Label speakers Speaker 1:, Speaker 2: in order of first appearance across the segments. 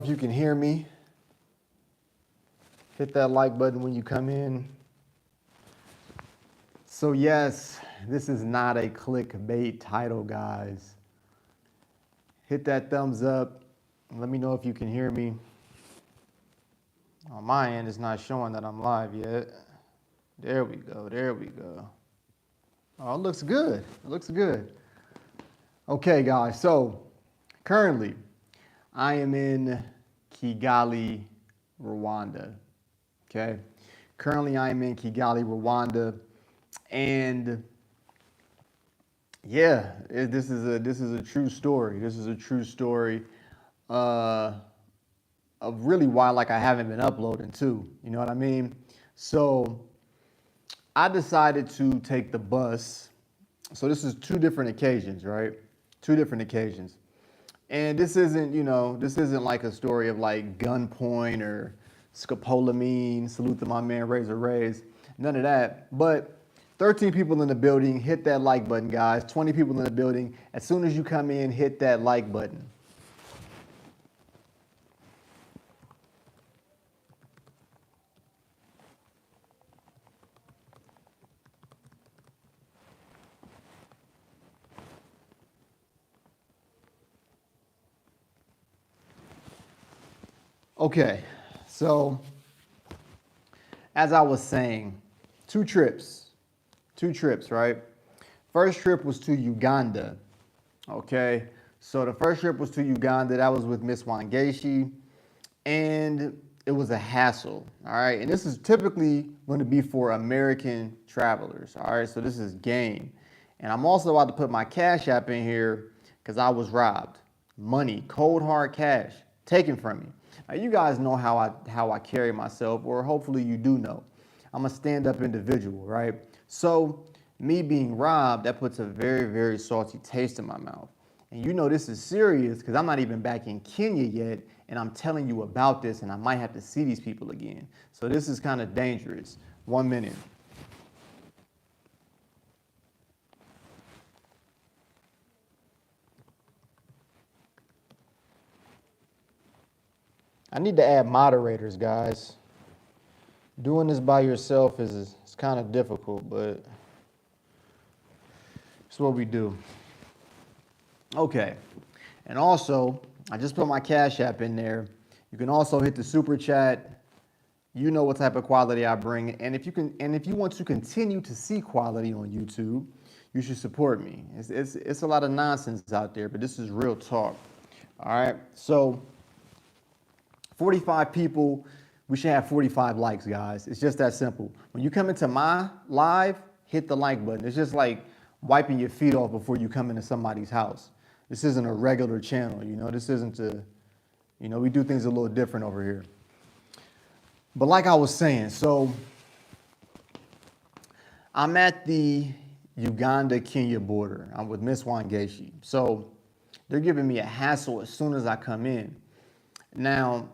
Speaker 1: If you can hear me, hit that like button when you come in. So yes, this is not a clickbait title, guys. Hit that thumbs up. Let me know if you can hear me. On my end, it's not showing that I'm live yet. There we go, there we go. Oh, it looks good, it looks good. Okay, guys, so currently I am in Kigali, Rwanda. Okay, currently I am in Kigali, Rwanda, and yeah, this is a true story. This is a true story of really why I haven't been uploading too. You know what I mean? So I decided to take the bus. So this is two different occasions, right? Two different occasions. And this isn't, this isn't like a story of like gunpoint or scopolamine, salute to my man Razor Rays, none of that. But 13 people in the building, hit that like button, guys. 20 people in the building. As soon as you come in, hit that like button. Okay, so as I was saying, two trips, right? First trip was to Uganda, okay? So the first trip was to Uganda, that was with Miss Wangeshi, and it was a hassle, all right? And this is typically going to be for American travelers, all right? So this is game. And I'm also about to put my Cash App in here because I was robbed. Money, cold hard cash, taken from me. Now, you guys know how I carry myself, or hopefully you do know. I'm a stand-up individual, right? So me being robbed, that puts a very, very salty taste in my mouth. And you know this is serious because I'm not even back in Kenya yet, and I'm telling you about this, and I might have to see these people again. So this is kind of dangerous. 1 minute. I need to add moderators, guys. Doing this by yourself is kind of difficult, but it's what we do. Okay, and also, I just put my Cash App in there. You can also hit the super chat. You know what type of quality I bring, and if you want to continue to see quality on YouTube, you should support me. It's a lot of nonsense out there, but this is real talk. All right, so 45 people, we should have 45 likes, guys. It's just that simple. When you come into my live, hit the like button. It's just like wiping your feet off before you come into somebody's house. This isn't a regular channel, this isn't we do things a little different over here. But like I was saying, so I'm at the Uganda-Kenya border. I'm with Miss Wangeshi. So they're giving me a hassle as soon as I come in. Now,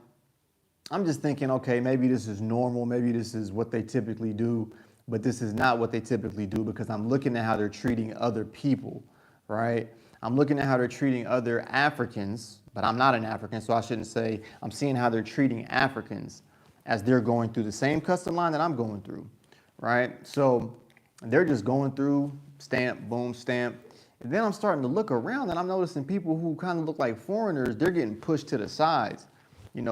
Speaker 1: I'm just thinking, okay, maybe this is normal. Maybe this is what they typically do, but this is not what they typically do because I'm looking at how they're treating other people, right? I'm looking at how they're treating other Africans, but I'm not an African, so I shouldn't say. I'm seeing how they're treating Africans as they're going through the same custom line that I'm going through, right? So they're just going through, stamp, boom, stamp. And then I'm starting to look around and I'm noticing people who kind of look like foreigners, they're getting pushed to the sides.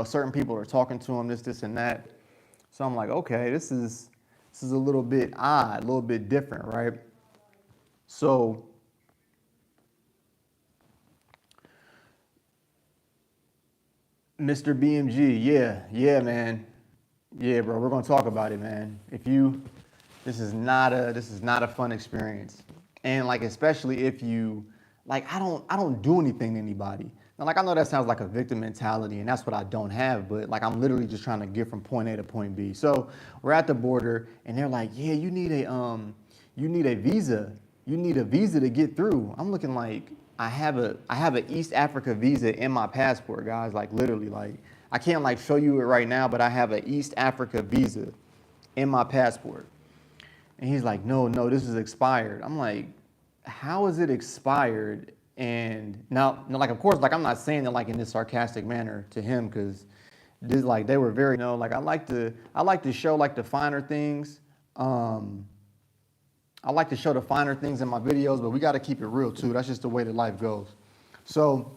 Speaker 1: Certain people are talking to them, this, and that. So I'm like, okay, this is a little bit odd, a little bit different, right? So Mr. BMG, yeah, man. Yeah, bro, we're gonna talk about it, man. This is not a fun experience. And especially if you, I don't do anything to anybody. Now, I know that sounds like a victim mentality, and that's what I don't have, but I'm literally just trying to get from point A to point B. So we're at the border, and they're like, yeah, you need a visa. You need a visa to get through. I'm looking like I have an East Africa visa in my passport, guys. Literally, I can't show you it right now, but I have an East Africa visa in my passport. And he's like, no, this is expired. I'm like, how is it expired And now, like, of course, like, I'm not saying that like in this sarcastic manner to him, because this, like, they were very, like, I like to show like the finer things. I like to show the finer things in my videos, but we got to keep it real too. That's just the way that life goes. So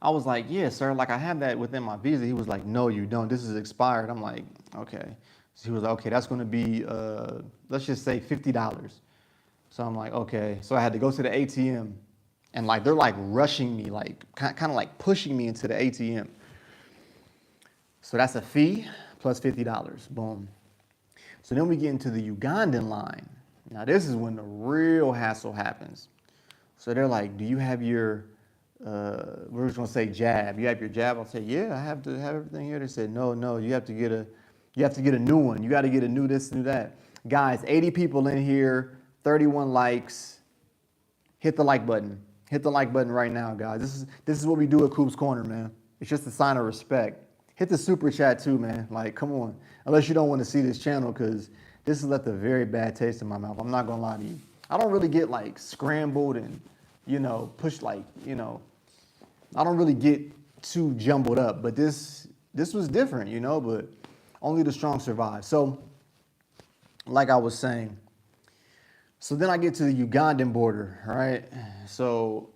Speaker 1: I was like, yeah, sir, like, I have that within my visa. He was like, no, you don't. This is expired. I'm like, okay. So he was like, okay, that's going to be, let's just say $50. So I'm like, okay. So I had to go to the ATM, and like, they're like rushing me, like kind of like pushing me into the ATM. So that's a fee plus $50. Boom. So then we get into the Ugandan line. Now this is when the real hassle happens. So they're like, do you have your, we're just gonna say jab. You have your jab? I'll say, yeah, I have to have everything here. They said, no, you have to get a new one. You got to get a new this, new that. Guys, 80 people in here, 31 likes. Hit the like button. Hit the like button right now, guys. This is what we do at Coop's Corner, man. It's just a sign of respect. Hit the super chat too, man. Like, come on. Unless you don't want to see this channel, because this has left a very bad taste in my mouth. I'm not gonna lie to you. I don't really get like scrambled and, pushed, like, I don't really get too jumbled up. But this was different, but only the strong survive. So, like I was saying, so then I get to the Ugandan border, right? So,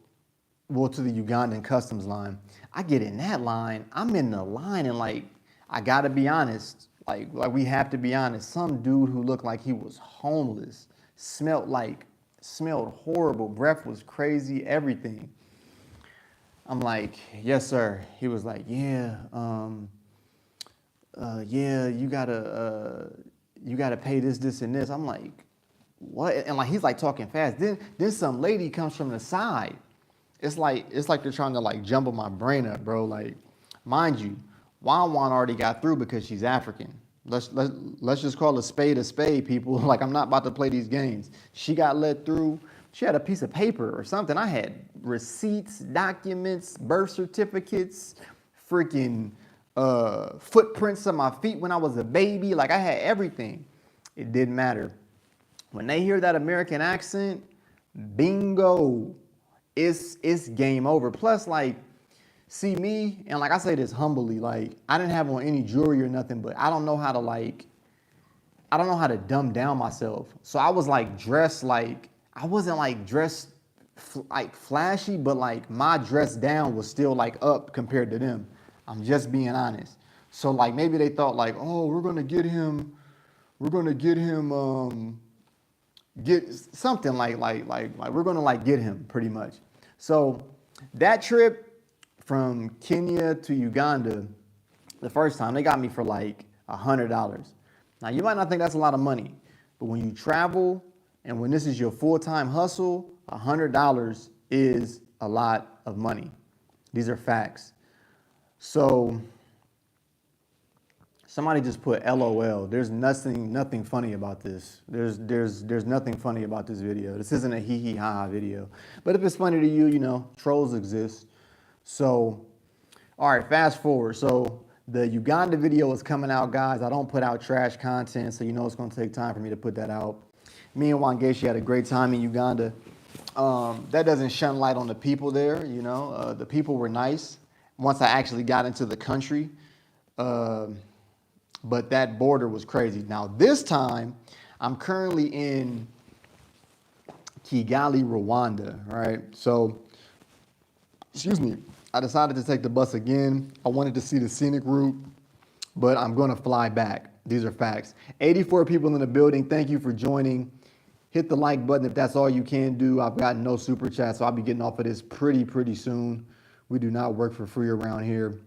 Speaker 1: well, to the Ugandan customs line. I get in that line. I'm in the line, and like, I gotta be honest. Like we have to be honest. Some dude who looked like he was homeless, smelled horrible, breath was crazy, everything. I'm like, yes, sir. He was like, yeah, yeah, you gotta pay this, and this. I'm like, what? And like, he's like talking fast. Then some lady comes from the side. It's like they're trying to like jumble my brain up, bro. Like, mind you, Wan already got through because she's African. Let's just call a spade, people. Like, I'm not about to play these games. She got let through. She had a piece of paper or something. I had receipts, documents, birth certificates, freaking footprints of my feet when I was a baby. Like, I had everything. It didn't matter. When they hear that American accent, bingo, it's game over. Plus, like, see me, and like I say this humbly, like, I didn't have on any jewelry or nothing, but I don't know how to dumb down myself. So I was like dressed like, I wasn't like dressed like flashy, but like my dress down was still like up compared to them. I'm just being honest. So like, maybe they thought like, oh, we're gonna get him, get something like we're gonna like get him pretty much. So that trip from Kenya to Uganda, the first time, they got me for like $100. Now, you might not think that's a lot of money, but when you travel and when this is your full-time hustle, $100 is a lot of money. These are facts. So somebody just put LOL. There's nothing funny about this. There's nothing funny about this video. This isn't a hee hee ha ha video. But if it's funny to you, trolls exist. So, all right, fast forward. So the Uganda video is coming out, guys. I don't put out trash content, so it's going to take time for me to put that out. Me and Wangeshi had a great time in Uganda. That doesn't shine light on the people there, The people were nice once I actually got into the country. But that border was crazy. Now, this time, I'm currently in Kigali, Rwanda, right? So, excuse me, I decided to take the bus again. I wanted to see the scenic route, but I'm going to fly back. These are facts. 84 people in the building. Thank you for joining. Hit the like button if that's all you can do. I've got no super chat, so I'll be getting off of this pretty soon. We do not work for free around here.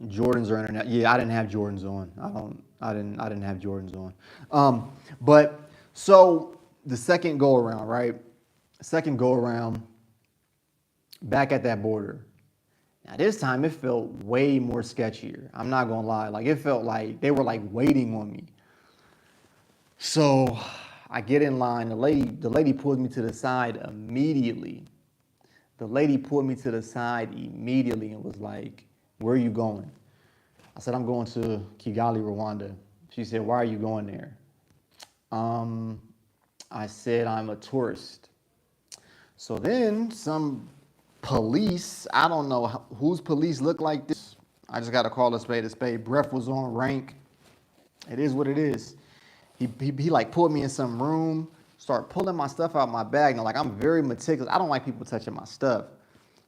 Speaker 1: Jordans are internet. Yeah, I didn't have Jordans on. I didn't have Jordans on. But so the second go around, right? Second go around, back at that border. Now this time it felt way more sketchier. I'm not gonna lie. Like, it felt like they were like waiting on me. So I get in line. The lady pulled me to the side immediately. The lady pulled me to the side immediately and was like, where are you going? I said, I'm going to Kigali, Rwanda. She said, why are you going there? I said, I'm a tourist. So then some police, I don't know whose police look like this. I just got to call a spade a spade. Breath was on rank. It is what it is. He like pulled me in some room, start pulling my stuff out my bag. Now, like, I'm very meticulous. I don't like people touching my stuff.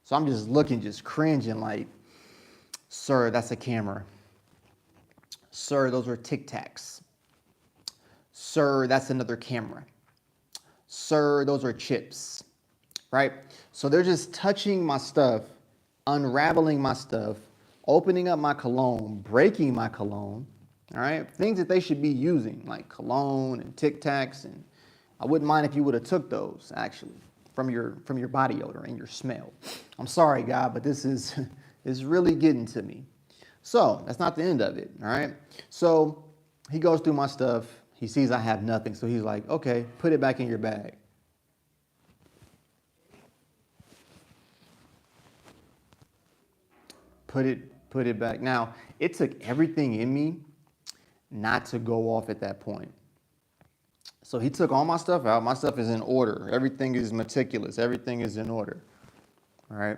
Speaker 1: So I'm just looking, just cringing like, sir, that's a camera. Sir, those are Tic Tacs. Sir, that's another camera. Sir, those are chips, right? So they're just touching my stuff, unraveling my stuff, opening up my cologne, breaking my cologne, all right? Things that they should be using, like cologne and Tic Tacs, and I wouldn't mind if you would have took those, actually, from your body odor and your smell. I'm sorry, God, but this is really getting to me. So that's not the end of it, all right? So he goes through my stuff. He sees I have nothing, so he's like, okay, put it back in your bag. Put it back. Now, it took everything in me not to go off at that point. So he took all my stuff out. My stuff is in order. Everything is meticulous. Everything is in order, all right?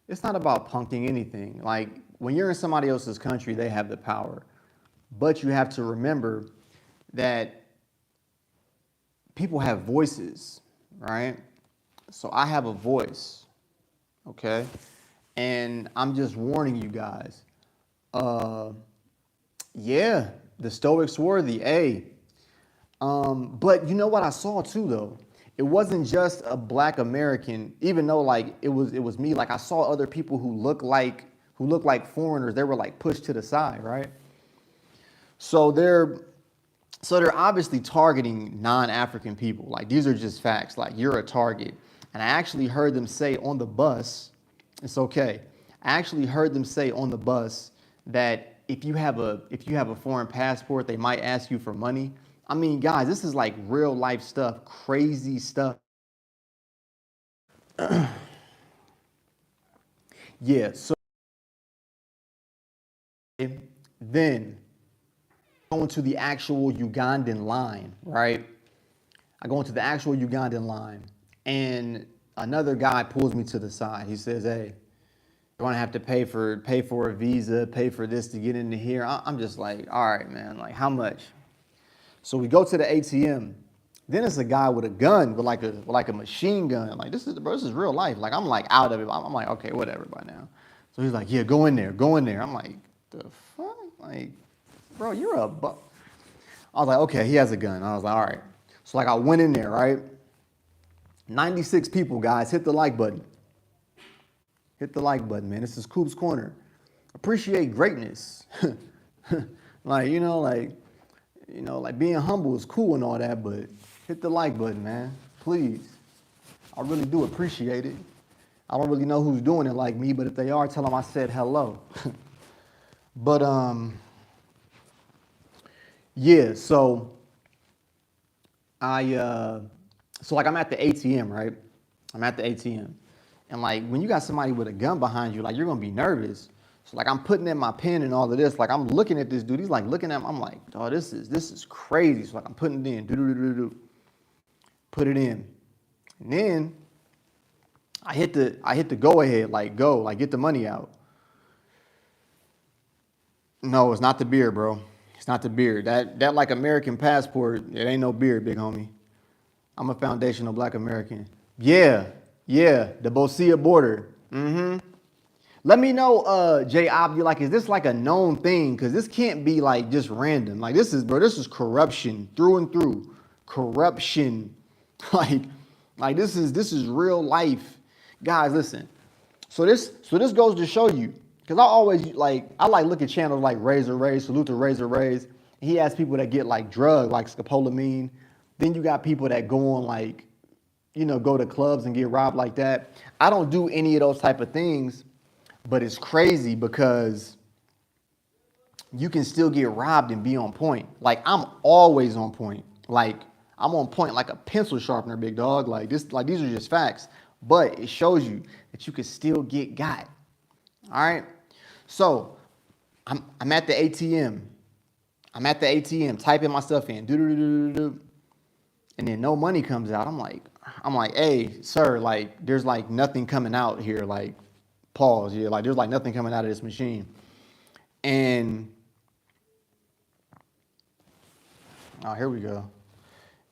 Speaker 1: It's not about punking anything. Like, when you're in somebody else's country, they have the power. But you have to remember that people have voices, right? So I have a voice, okay? And I'm just warning you guys. Yeah, the Stoics were the A. But you know what I saw too, though? It wasn't just a black American, even though like it was me. Like, I saw other people who look like foreigners. They were like pushed to the side, right? So they're obviously targeting non-African people. Like, these are just facts. Like, you're a target. And I actually heard them say on the bus, it's okay. I actually heard them say on the bus that if you have a foreign passport, they might ask you for money. I mean, guys, this is like real life stuff, crazy stuff. Yeah, so then go into the actual Ugandan line, right? I go into the actual Ugandan line, and another guy pulls me to the side. He says, hey, you're gonna have to pay for a visa, pay for this to get into here. I'm just like, all right, man, like, how much? So we go to the ATM. Then it's a guy with a gun, with like a machine gun. Like, this is real life. Like, I'm like out of it. I'm like, okay, whatever by now. So he's like, yeah, go in there. I'm like, the fuck? Like, bro, you're a buck. I was like, okay, he has a gun. I was like, all right. So like, I went in there, right? 96 people, guys. Hit the like button. Hit the like button, man. This is Coop's Corner. Appreciate greatness. Like, like being humble is cool and all that, but hit the like button, man. Please. I really do appreciate it. I don't really know who's doing it like me, but if they are, tell them I said hello. But, yeah, so like, I'm at the ATM, right? I'm at the ATM. And like, when you got somebody with a gun behind you, like, you're gonna be nervous. So like, I'm putting in my pen and all of this. Like, I'm looking at this dude. He's like looking at me. I'm like, oh, this is crazy. So like, I'm putting it in. Put it in. And then I hit the go ahead, like, go, like, get the money out. No, it's not the beer, bro. It's not the beer. That like American passport, it ain't no beer, big homie. I'm a foundational black American. Yeah, the Bosia border. Let me know, Jay Obvi, like, is this like a known thing? Because this can't be like just random. Like, this is corruption through and through. Corruption. Like this is real life. Guys, listen. So this goes to show you, because I always look at channels like Razor Rays, salute to Razor Rays. He has people that get like drugs, like scopolamine. Then you got people that go on like, go to clubs and get robbed like that. I don't do any of those type of things. But it's crazy because you can still get robbed and be on point. Like, I'm always on point. Like, I'm on point like a pencil sharpener, big dog. Like, these are just facts. But it shows you that you can still get got. All right? So, I'm at the ATM. I'm at the ATM typing my stuff in. And then no money comes out. I'm like, I'm like, hey, sir, like, there's like nothing coming out here. Like, pause. Yeah, like there's like nothing coming out of this machine. And oh, here we go.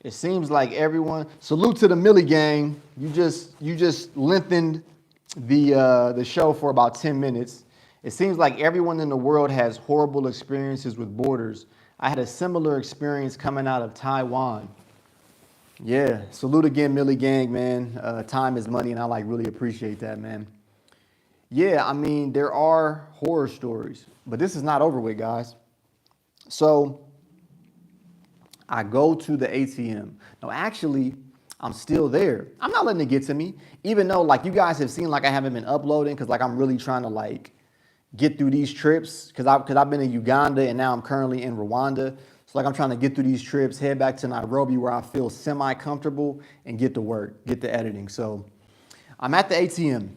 Speaker 1: It seems like everyone. Salute to the Millie gang. You just lengthened the show for about 10 minutes. It seems like everyone in the world has horrible experiences with borders. I had a similar experience coming out of Taiwan. Yeah, salute again, Millie gang, man. Time is money, and I like really appreciate that, man. Yeah, I mean, there are horror stories, but this is not over with, guys. So I go to the ATM. No, actually, I'm still there. I'm not letting it get to me, even though like you guys have seen, like I haven't been uploading because like I'm really trying to like get through these trips because I've been in Uganda and now I'm currently in Rwanda. So like I'm trying to get through these trips, head back to Nairobi where I feel semi-comfortable and get to work, get to editing. So I'm at the ATM.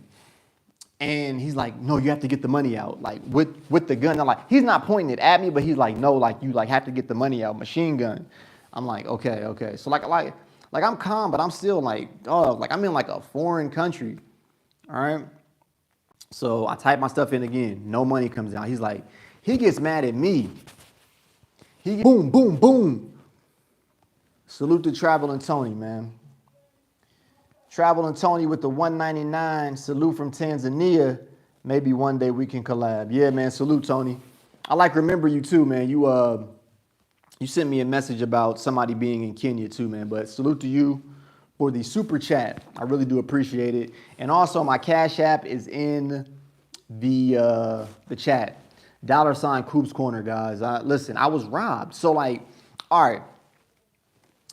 Speaker 1: And he's like, no, you have to get the money out, like with the gun. I'm like, he's not pointing it at me, but he's like, no, like you like have to get the money out, machine gun. I'm like, okay. So like I'm calm, but I'm still like, oh, like I'm in like a foreign country. All right. So I type my stuff in again. No money comes out. He's like, he gets mad at me. Boom, boom, boom. Salute to Travel and Tony, man. Travel and Tony with the 199. Salute from Tanzania. Maybe one day we can collab. Yeah, man. Salute, Tony. I like remember you too, man. You sent me a message about somebody being in Kenya too, man. But salute to you for the super chat. I really do appreciate it. And also my Cash App is in the chat. $ Coops Corner, guys. Listen, I was robbed. So like, all right.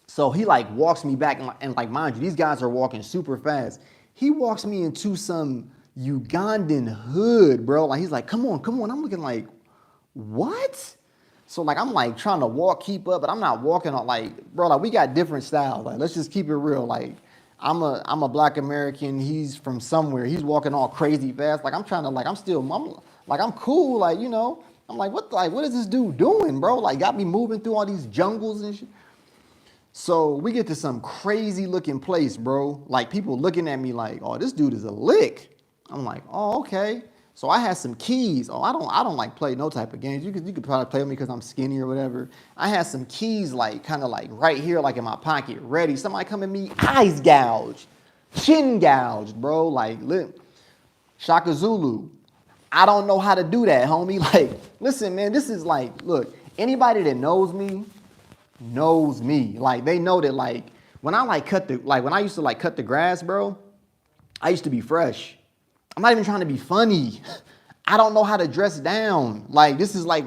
Speaker 1: So he like walks me back and like, mind you, these guys are walking super fast. He walks me into some Ugandan hood, bro. Like he's like, come on. I'm looking like, what? So like, I'm like trying to walk, keep up, but I'm not walking on like, bro, like we got different styles. Like, let's just keep it real. Like I'm a black American. He's from somewhere. He's walking all crazy fast. Like I'm trying to like, I'm cool. Like, you know, I'm like, what is this dude doing, bro? Like got me moving through all these jungles and shit. So we get to some crazy looking place, bro. Like people looking at me like, oh, this dude is a lick. I'm like, oh, okay. So I had some keys. Oh, I don't like play no type of games. You could probably play with me because I'm skinny or whatever. I had some keys like kind of like right here, like in my pocket, ready. Somebody come at me, eyes gouged, chin gouged, bro. Like, Shaka Zulu. I don't know how to do that, homie. Like, listen, man, this is like, look, anybody that knows me, like they know that like when I like when I used to like cut the grass, bro, I used to be fresh. I'm not even trying to be funny. I don't know how to dress down. Like this is like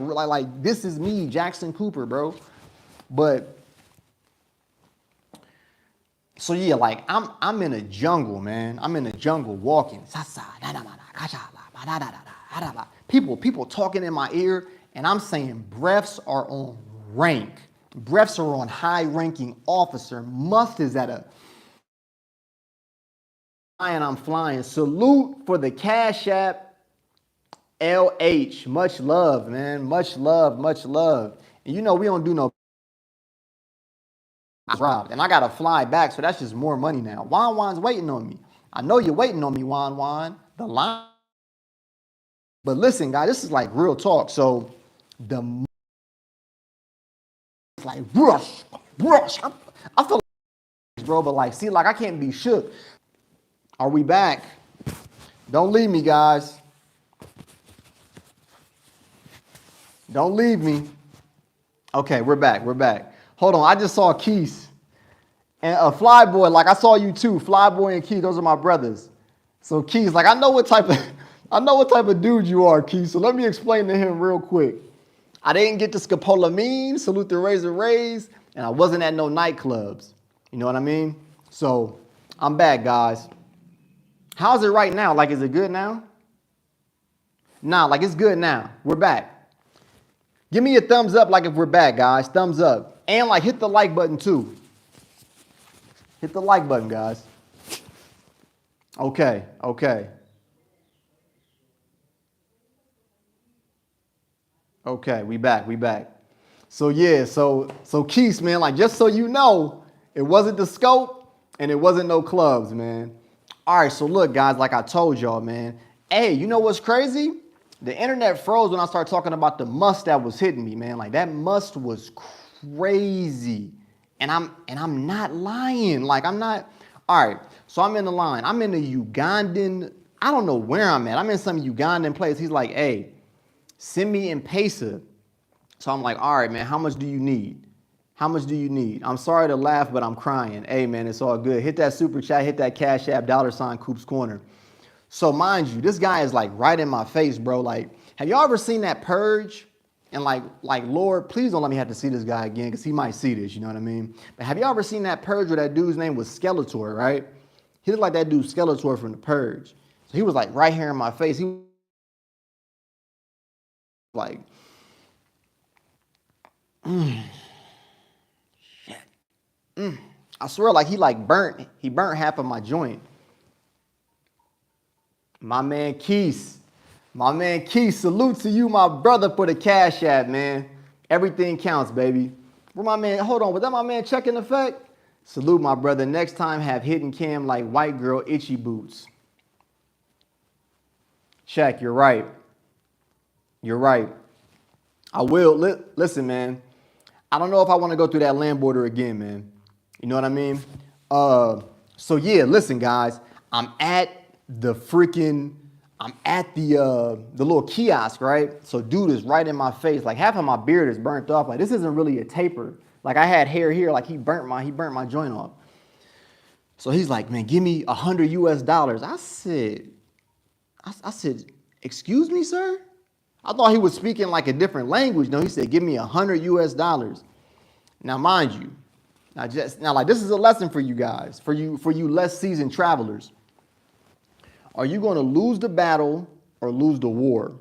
Speaker 1: this is me, Jackson Cooper, bro. But so yeah, like I'm in a jungle, man. I'm in a jungle walking. People talking in my ear, and I'm saying breaths are on rank. Breaths are on high-ranking officer. Must is at a and I'm flying. Salute for the Cash App LH. Much love, man. Much love. And you know we don't do no robbed. And I gotta fly back, so that's just more money now. Wan's waiting on me. I know you're waiting on me, Wan. The line. But listen, guys, this is like real talk. So the like rush. I feel like, bro, but like, see, like I can't be shook. Are we back? Don't leave me, guys. Don't leave me. Okay, we're back. Hold on, I just saw Keith and a Flyboy. Like I saw you too, Flyboy and Keith. Those are my brothers. So Keith, like I know what type of dude you are, Keith. So let me explain to him real quick. I didn't get to scopolamine, salute the Razor Rays, and I wasn't at no nightclubs. You know what I mean? So I'm back, guys. How's it right now? Like, is it good now? Nah, like it's good now. We're back. Give me a thumbs up like if we're back, guys. Thumbs up. And like hit the like button too. Hit the like button, guys. Okay. Okay, we back. So yeah, so Keith, man, like just so you know, it wasn't the scope. And it wasn't no clubs, man. All right, so look, guys, like I told y'all, man. Hey, you know what's crazy? The internet froze when I started talking about the must that was hitting me, man. Like that must was crazy. And I'm not lying. Like I'm not. All right, so I'm in the line. I'm in the Ugandan. I don't know where I'm at. I'm in some Ugandan place. He's like, hey, send me in Pesa. So I'm like, all right, man, how much do you need? How much do you need? I'm sorry to laugh, but I'm crying. Hey, man, it's all good. Hit that super chat, hit that Cash App, $ Coops Corner. So mind you, this guy is like right in my face, bro. Like, have y'all ever seen that Purge? And like, Lord, please don't let me have to see this guy again because he might see this, you know what I mean? But have y'all ever seen that Purge where that dude's name was Skeletor, right? He looked like that dude Skeletor from the Purge. So he was like right here in my face. He was like, shit. I swear, like he burnt half of my joint. My man Keith, salute to you, my brother, for the Cash App, man. Everything counts, baby. Where my man, hold on, was that my man checking effect? Salute, my brother. Next time, have hidden cam like white girl itchy boots. Check, you're right. You're right. I will. Listen, man. I don't know if I want to go through that land border again, man. You know what I mean? So yeah, listen, guys. I'm at the little kiosk, right? So dude is right in my face. Like half of my beard is burnt off. Like this isn't really a taper. Like I had hair here. Like he burnt my joint off. So he's like, man, give me $100 US. I said, excuse me, sir? I thought he was speaking like a different language. No, he said, give me $100 US. Now, mind you, now like this is a lesson for you guys, for you less seasoned travelers. Are you going to lose the battle or lose the war?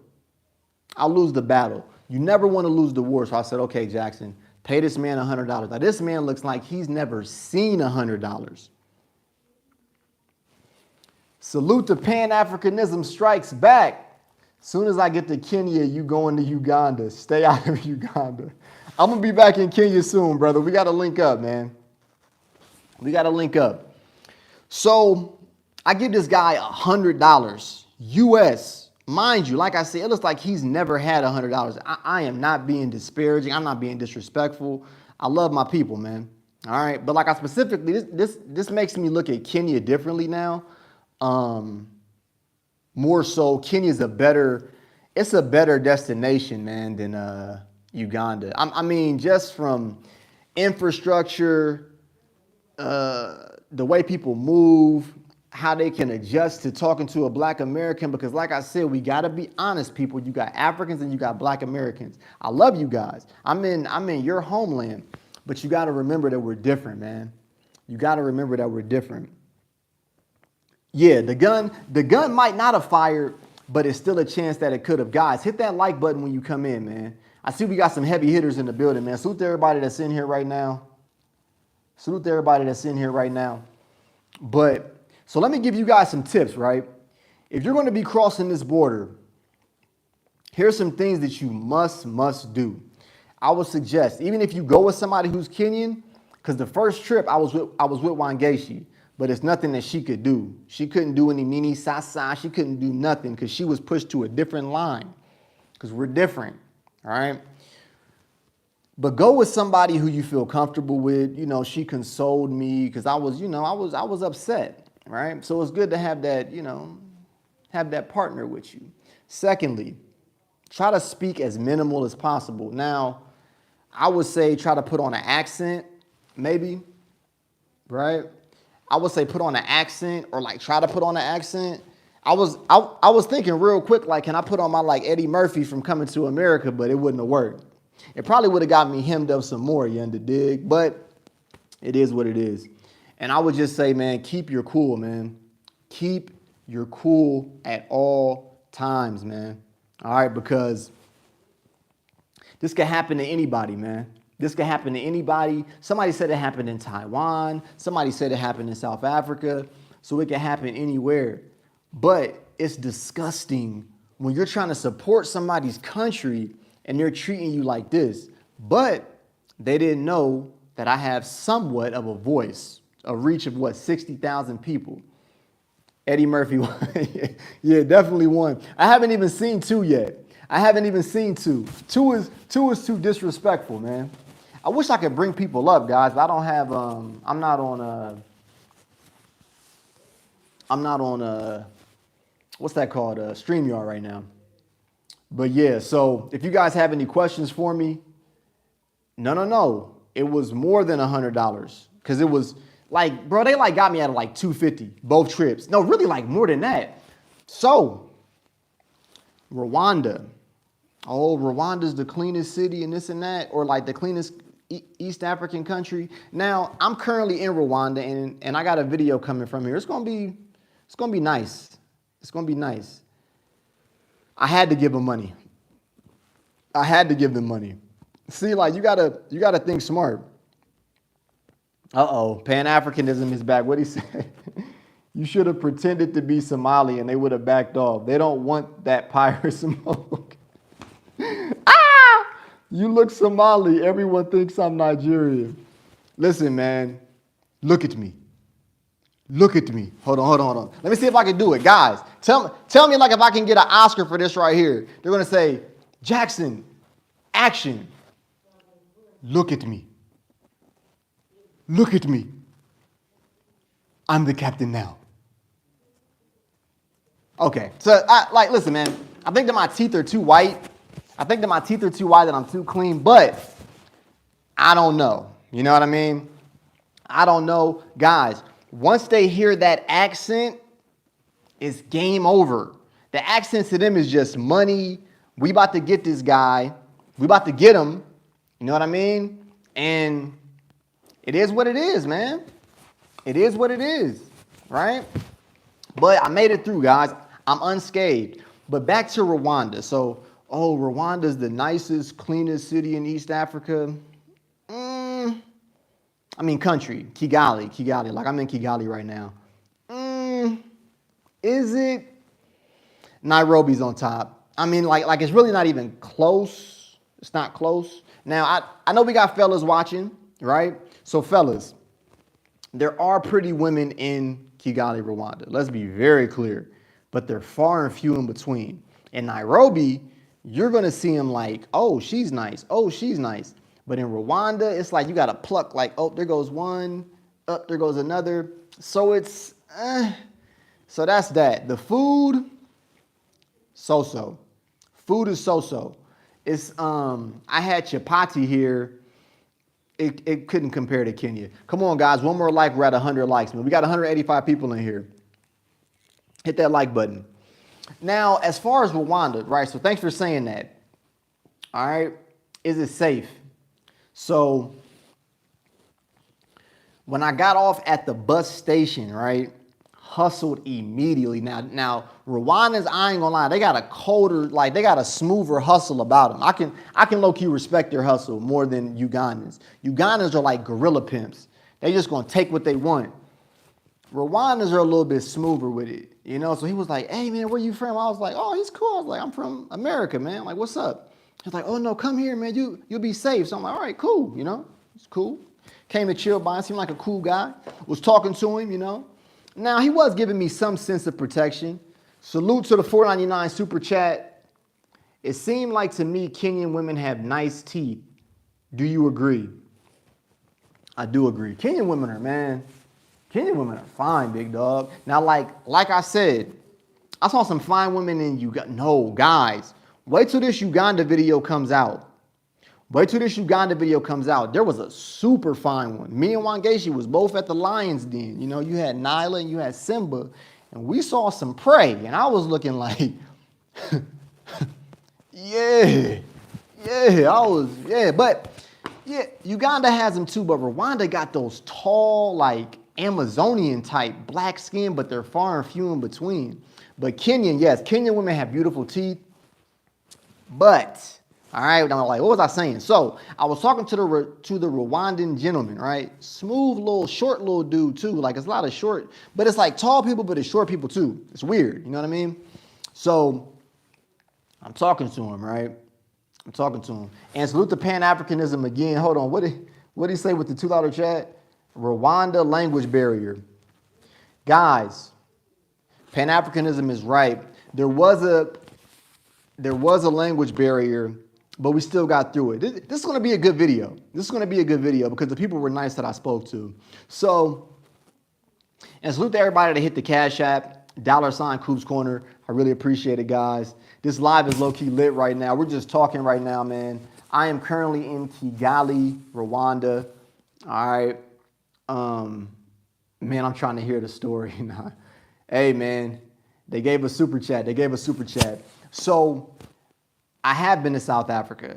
Speaker 1: I'll lose the battle. You never want to lose the war. So I said, okay, Jackson, pay this man $100. Now this man looks like he's never seen $100. Salute to Pan-Africanism strikes back. Soon as I get to Kenya, you going to Uganda. Stay out of Uganda. I'm going to be back in Kenya soon, brother. We got to link up, man. We got to link up. So I give this guy $100 US. Mind you, like I said, it looks like he's never had $100. I am not being disparaging. I'm not being disrespectful. I love my people, man. All right. But like I specifically, this makes me look at Kenya differently now. More so, Kenya's a better destination, man, than Uganda. I mean, just from infrastructure, the way people move, how they can adjust to talking to a black American, because like I said, we got to be honest, people. You got Africans and you got black Americans. I love you guys. I'm in your homeland, but you got to remember that we're different, man. You got to remember that we're different. Yeah, the gun might not have fired, but it's still a chance that it could have. Guys, hit that like button when you come in, man. I see we got some heavy hitters in the building, man. Salute to everybody that's in here right now. Salute to everybody that's in here right now. But, so let me give you guys some tips, right? If you're going to be crossing this border, here's some things that you must do. I would suggest, even if you go with somebody who's Kenyan, because the first trip I was with Wangeshi. But it's nothing that she could do. She couldn't do any mini sasa. She couldn't do nothing because she was pushed to a different line because we're different, all right? But go with somebody who you feel comfortable with. You know, she consoled me because I was upset, right? So it's good to have that, have that partner with you. Secondly, try to speak as minimal as possible. Now, I would say try to put on an accent, maybe, right? I would say put on an accent or like try to put on an accent. I was thinking real quick, like, can I put on my like Eddie Murphy from Coming to America, but it wouldn't have worked. It probably would have got me hemmed up some more, you dig? But it is what it is. And I would just say, man, keep your cool, man. Keep your cool at all times, man. All right, because this could happen to anybody, man. This could happen to anybody. Somebody said it happened in Taiwan. Somebody said it happened in South Africa. So it can happen anywhere. But it's disgusting when you're trying to support somebody's country and they're treating you like this. But they didn't know that I have somewhat of a voice, a reach of what, 60,000 people. Eddie Murphy won. Yeah, definitely won. I haven't even seen 2 yet. I haven't even seen 2. 2 is too disrespectful, man. I wish I could bring people up, guys, but I don't have I'm not on what's that called? StreamYard right now. But yeah, so if you guys have any questions for me, no. It was more than $100 because it was like, bro, they like got me at like $250 both trips. No, really like more than that. So Rwanda. Oh, Rwanda's the cleanest city and this and that, or like the cleanest East African country. Now, I'm currently in Rwanda and I got a video coming from here. It's gonna be nice. It's gonna be nice. I had to give them money. I had to give them money. See, like you gotta think smart. Pan-Africanism is back. What'd he say? You should have pretended to be Somali and they would have backed off. They don't want that pirate smoke. You look Somali. Everyone thinks I'm Nigerian. Listen, man. Look at me. Look at me. Hold on. Let me see if I can do it. Guys, tell me like if I can get an Oscar for this right here. They're going to say, Jackson, action. Look at me. Look at me. I'm the captain now. Okay. So, listen, man. I think that my teeth are too white. That I'm too clean, but I don't know. You know what I mean? I don't know. Guys, once they hear that accent, it's game over. The accent to them is just money. We about to get this guy. We about to get him. You know what I mean? And it is what it is, man. It is what it is, right? But I made it through, guys. I'm unscathed. But back to Rwanda. So, Rwanda's the nicest, cleanest city in East Africa. Country. Kigali. Like, I'm in Kigali right now. Is it? Nairobi's on top. Like it's really not even close. It's not close. Now, I know we got fellas watching, right? So, fellas, there are pretty women in Kigali, Rwanda. Let's be very clear. But they're far and few in between. In Nairobi, you're going to see them like, oh, she's nice. Oh, she's nice. But in Rwanda, it's like you got to pluck like, oh, there goes one. Up, there goes another. So it's, so that's that. The food, so-so. Food is so-so. It's, I had chapati here. It couldn't compare to Kenya. Come on, guys. One more like. We're at 100 likes. Man. We got 185 people in here. Hit that like button. Now, as far as Rwanda, right, so thanks for saying that. All right, is it safe? So, when I got off at the bus station, right, hustled immediately. Now, Rwandans, I ain't gonna lie, they got a colder, like they got a smoother hustle about them. I can low-key respect their hustle more than Ugandans. Ugandans are like gorilla pimps. They just gonna take what they want. Rwandans are a little bit smoother with it, you know? So he was like, hey, man, where you from? I was like, oh, he's cool. I was like, I'm from America, man. I'm like, what's up? He's like, oh, no, come here, man. You'll be safe. So I'm like, all right, cool, you know? It's cool. Came to chill by him, seemed like a cool guy. Was talking to him, you know? Now, he was giving me some sense of protection. Salute to the $4.99 super chat. It seemed like to me Kenyan women have nice teeth. Do you agree? I do agree. Kenyan women are fine, big dog. Now, like I said, I saw some fine women in Uganda. No, guys, wait till this Uganda video comes out. There was a super fine one. Me and Wangeshi was both at the Lion's Den. You know, you had Nyla and you had Simba. And we saw some prey. And I was looking like, yeah. But, yeah, Uganda has them too. But Rwanda got those tall, like, Amazonian type black skin, but they're far and few in between. But Kenyan women have beautiful teeth. But, all right, I'm like, what was I saying? So I was talking to the Rwandan gentleman, right? Smooth short little dude too. Like it's a lot of short, but it's like tall people, but it's short people too. It's weird, you know what I mean? So I'm talking to him, right? And salute to Pan-Africanism again. Hold on, what did he say with the $2 chat? Rwanda language barrier. Guys, Pan-Africanism is right. There was a language barrier, but we still got through it. This is going to be a good video. This is going to be a good video because the people were nice that I spoke to. So, and salute to everybody that hit the Cash App, $ Coops Corner. I really appreciate it, guys. This live is low-key lit right now. We're just talking right now, man. I am currently in Kigali, Rwanda. All right. Man, I'm trying to hear the story. Hey, man, they gave a super chat. So I have been to South Africa.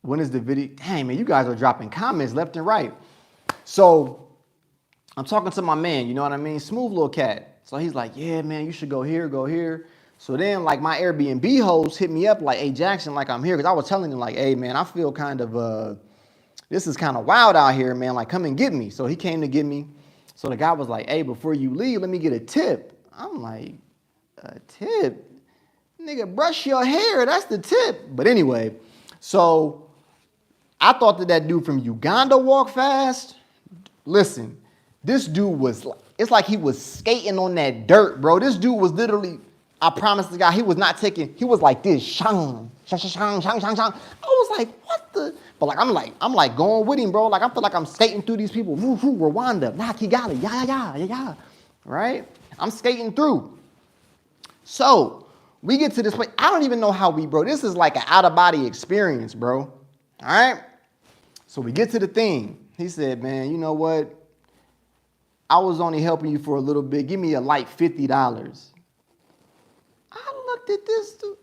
Speaker 1: When is the video? Dang, man, you guys are dropping comments left and right. So I'm talking to my man, you know what I mean? Smooth little cat. So he's like, yeah, man, you should go here. So then, like, my Airbnb host hit me up like, hey, Jackson, like, I'm here. Because I was telling him, like, hey, man, I feel kind of, this is kind of wild out here, man. Like, come and get me. So he came to get me. So the guy was like, hey, before you leave, let me get a tip. I'm like, a tip? Nigga, brush your hair. That's the tip. But anyway, so I thought that dude from Uganda walked fast. Listen, this dude was, it's like he was skating on that dirt, bro. This dude was literally, I promise the guy, he was not taking, he was like this, shang, shang, shang, shang, shang, shang. I was like, what the? But like, I'm like going with him, bro. Like, I feel like I'm skating through these people. Woo, woo, Rwanda, nah, Kigali, yeah. Right? I'm skating through. So we get to this place. I don't even know how bro, this is like an out-of-body experience, bro. All right? So we get to the thing. He said, man, you know what? I was only helping you for a little bit. Give me a light $50. I looked at this dude.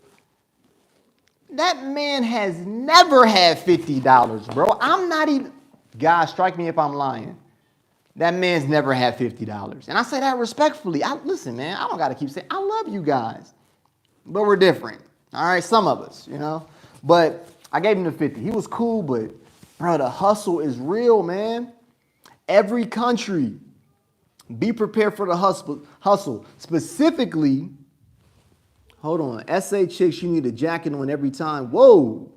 Speaker 1: That man has never had $50, bro. I'm not even, guys, strike me if I'm lying. That man's never had $50. And I say that respectfully. Listen, man, I don't got to keep saying, I love you guys. But we're different. All right, some of us, you know. But I gave him the 50. He was cool, but, bro, the hustle is real, man. Every country, be prepared for the hustle. Specifically, hold on. SA chicks, you need a jacket on every time. Whoa.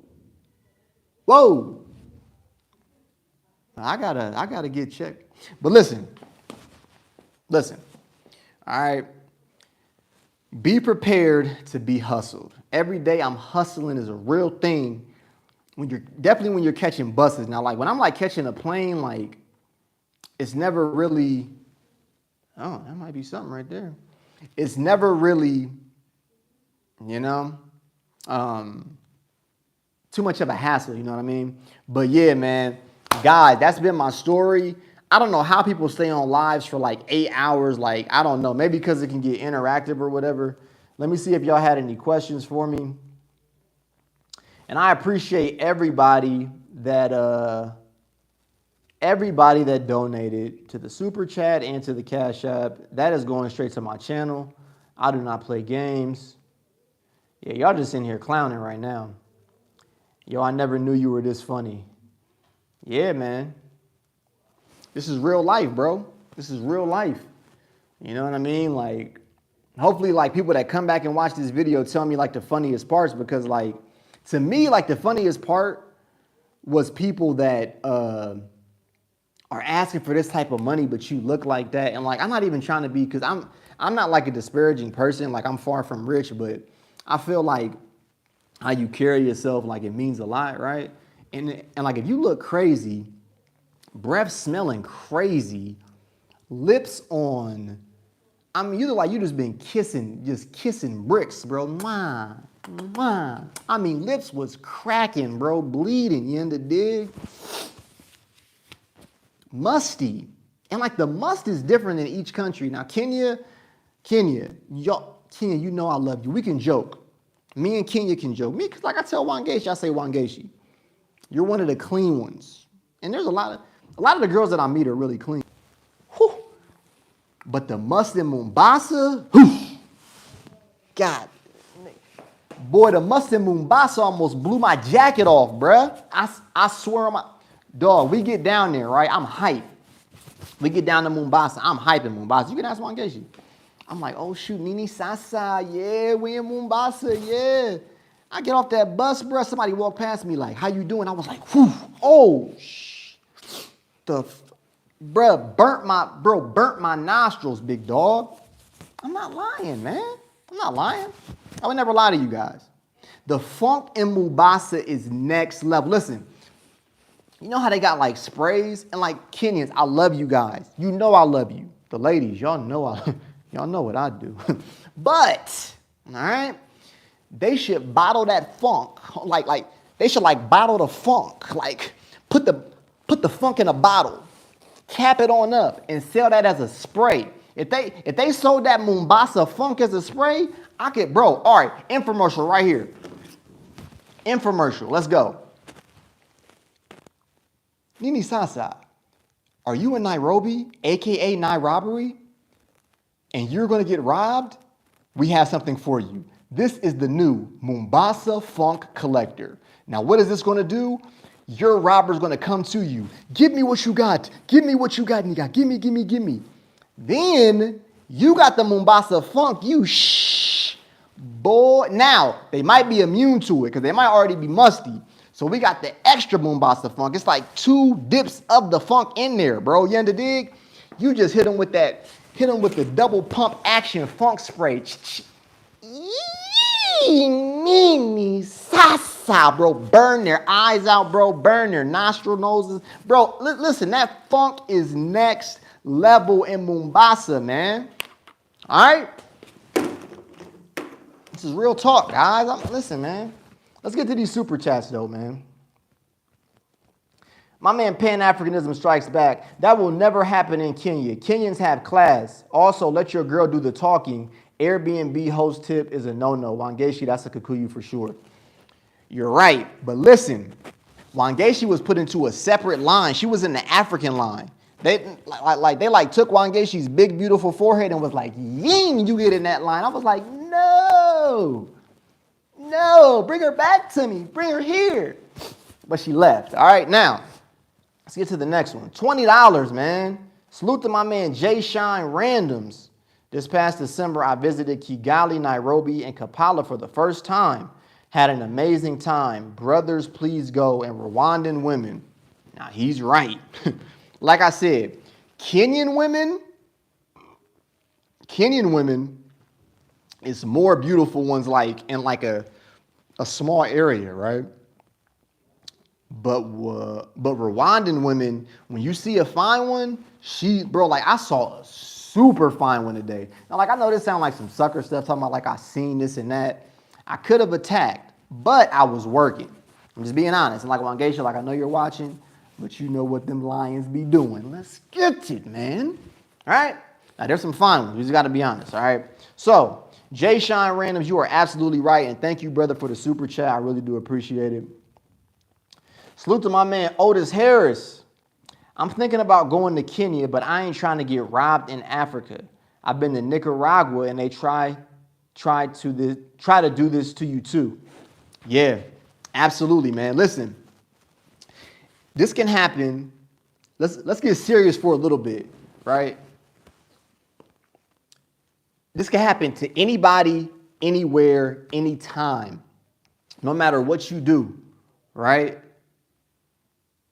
Speaker 1: I gotta get checked. But listen. All right. Be prepared to be hustled. Every day I'm hustling is a real thing. When you're catching buses. Now, like when I'm like catching a plane, like it's never really, oh, that might be something right there. It's never really, you know, too much of a hassle, you know what I mean? But yeah, man, guys, that's been my story. I don't know how people stay on lives for like 8 hours. Like, I don't know, maybe because it can get interactive or whatever. Let me see if y'all had any questions for me. And I appreciate everybody that donated to the Super Chat and to the Cash App. That is going straight to my channel. I do not play games. Yeah, y'all just in here clowning right now. Yo, I never knew you were this funny. Yeah, man. This is real life, bro. This is real life. You know what I mean? Like, hopefully, like, people that come back and watch this video tell me, like, the funniest parts because, like, to me, like, the funniest part was people that are asking for this type of money, but you look like that. And, like, I'm not even trying to be, because I'm not, like, a disparaging person. Like, I'm far from rich, but I feel like how you carry yourself, like, it means a lot, right? And like, if you look crazy, breath smelling crazy, lips on, I mean, you look like you just been kissing bricks, bro. Mwah, mwah. I mean, lips was cracking, bro, bleeding, you in the dig? Musty. And like the must is different in each country. Now, Kenya, you know I love you. We can joke. Me and Kenya can joke. Me, cause like I tell Wangeshi, I say Wangeshi, you're one of the clean ones. And there's a lot of the girls that I meet are really clean. Whew. But the must in Mombasa, whew. God, boy, the must in Mombasa almost blew my jacket off, bruh. I swear on my, dog, we get down there, right? I'm hyped. We get down to Mombasa. I'm hyped in Mombasa. You can ask Wangeshi. I'm like, oh shoot, Nini Sasa, yeah, we in Mombasa, yeah. I get off that bus, bro. Somebody walked past me like, how you doing? I was like, whew, oh, burnt my nostrils, big dog. I'm not lying, man. I'm not lying. I would never lie to you guys. The funk in Mombasa is next level. Listen, you know how they got like sprays and like Kenyans. I love you guys. You know I love you. The ladies, y'all know what I do. But, all right, they should bottle that funk. Like they should like bottle the funk. Like put the funk in a bottle, cap it on up, and sell that as a spray. If they sold that Mombasa funk as a spray, I could, bro. All right, infomercial right here. Infomercial. Let's go. Nini Sasa, are you in Nairobi, aka Nairobi, and you're gonna get robbed? We have something for you. This is the new Mombasa Funk Collector. Now, what is this gonna do? Your robber's gonna come to you. Give me what you got. Give me what you got, nigga. Give me. Then you got the Mombasa Funk. You boy. Now, they might be immune to it because they might already be musty. So we got the extra Mombasa Funk. It's like 2 dips of the funk in there, bro. You under dig? You just hit them with the double pump action funk spray. Nini Sasa, bro. Burn their eyes out, bro. Burn their nostril noses. Bro, listen, that funk is next level in Mombasa, man. All right? This is real talk, guys. Listen, man. Let's get to these super chats, though, man. My man Pan-Africanism strikes back. That will never happen in Kenya. Kenyans have class. Also, let your girl do the talking. Airbnb host tip is a no-no. Wangeshi, that's a Kikuyu for sure. You're right. But listen, Wangeshi was put into a separate line. She was in the African line. They took Wangeshi's big, beautiful forehead and was like, ying, you get in that line. I was like, no, bring her back to me. Bring her here. But she left. All right, now, let's get to the next one. $20, man. Salute to my man Jay Shine Randoms. This past December, I visited Kigali, Nairobi, and Kampala for the first time. Had an amazing time. Brothers, please go. And Rwandan women. Now, he's right. Like I said, Kenyan women is more beautiful ones like in like a small area, right? But Rwandan women, when you see a fine one, I saw a super fine one today. Now, like, I know this sounds like some sucker stuff, talking about like I seen this and that. I could have attacked, but I was working. I'm just being honest. And like Wangeisha, like I know you're watching, but you know what them lions be doing. Let's get it, man. All right? Now, there's some fine ones. We just got to be honest, all right? So, Jay Shine Randoms, you are absolutely right. And thank you, brother, for the super chat. I really do appreciate it. Salute to my man, Otis Harris. I'm thinking about going to Kenya, but I ain't trying to get robbed in Africa. I've been to Nicaragua, and they try to do this to you, too. Yeah, absolutely, man. Listen. This can happen. Let's get serious for a little bit, right? This can happen to anybody, anywhere, anytime, no matter what you do, right?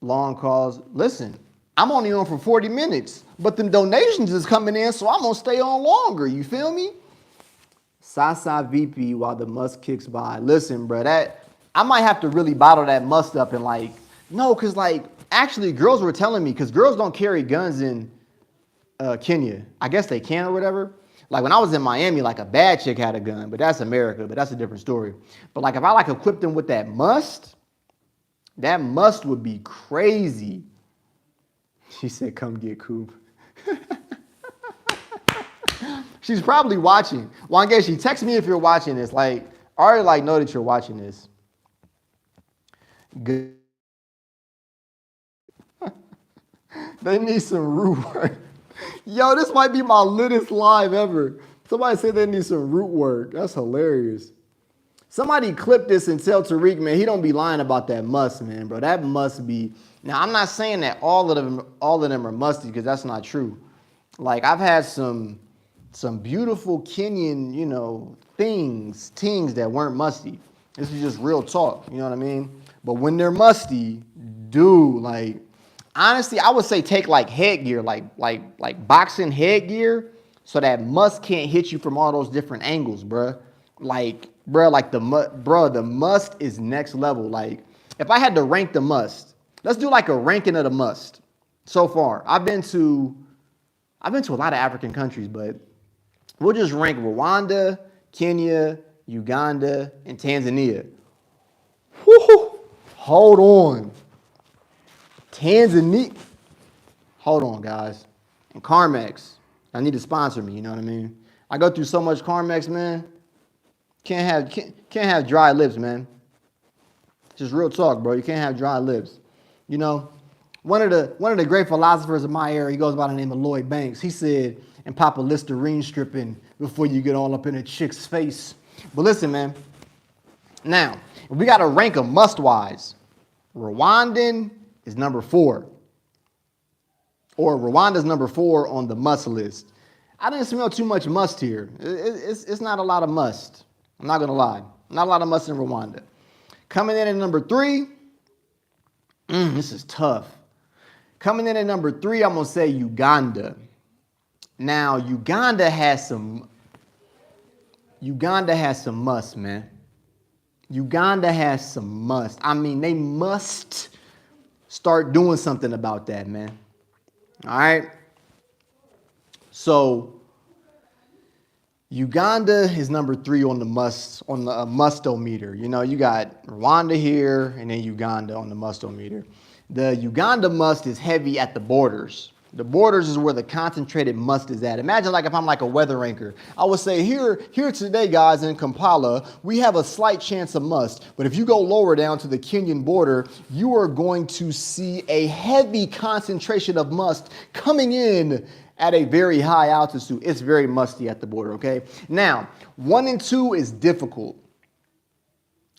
Speaker 1: Long calls. Listen, I'm only on for 40 minutes, but them donations is coming in, so I'm going to stay on longer. You feel me? Sasa VP while the must kicks by. Listen, bro, I might have to really bottle that must up and like, no, because like, actually girls were telling me, because girls don't carry guns in Kenya. I guess they can or whatever. Like when I was in Miami, like a bad chick had a gun, but that's America, but that's a different story. But like if I like equipped them with that must would be crazy. She said, come get Coop. She's probably watching. Wangeshi, text me if you're watching this. Like, I already like know that you're watching this. Good. They need some root work. Yo, this might be my littest live ever. Somebody said they need some root work. That's hilarious. Somebody clip this and tell Tariq, man, he don't be lying about that must, man, bro. That must be. Now, I'm not saying that all of them are musty, because that's not true. Like, I've had some beautiful Kenyan, things that weren't musty. This is just real talk. You know what I mean? But when they're musty, dude, like, honestly, I would say take like headgear, like boxing headgear, so that must can't hit you from all those different angles, bruh. Like, bruh, like the must is next level. Like, if I had to rank the must, let's do like a ranking of the must. So far, I've been to a lot of African countries, but we'll just rank Rwanda, Kenya, Uganda, and Tanzania. Whew, hold on. Tanzania. Hold on, guys. And Carmex. I need to sponsor me, you know what I mean? I go through so much Carmex, man. Can't have dry lips, man. Just real talk, bro. You can't have dry lips. You know, one of the great philosophers of my era, he goes by the name of Lloyd Banks. He said, and pop a Listerine stripping before you get all up in a chick's face. But listen, man. Now, we got to rank them must-wise. Rwandan is number 4. Or Rwanda's number 4 on the must list. I didn't smell too much must here. It's not a lot of must. I'm not going to lie. Not a lot of must in Rwanda. Coming in at number 3, this is tough. Coming in at number 3, I'm going to say Uganda. Now, Uganda has some must, man. Uganda has some must. I mean, they must start doing something about that, man. All right. So Uganda is number 3 on the mustometer. You know, you got Rwanda here and then Uganda on the mustometer. The Uganda must is heavy at the borders. The borders is where the concentrated must is at. Imagine like if I'm like a weather anchor. I would say here today, guys, in Kampala, we have a slight chance of must. But if you go lower down to the Kenyan border, you are going to see a heavy concentration of must coming in at a very high altitude. It's very musty at the border, okay? Now, 1 and 2 is difficult.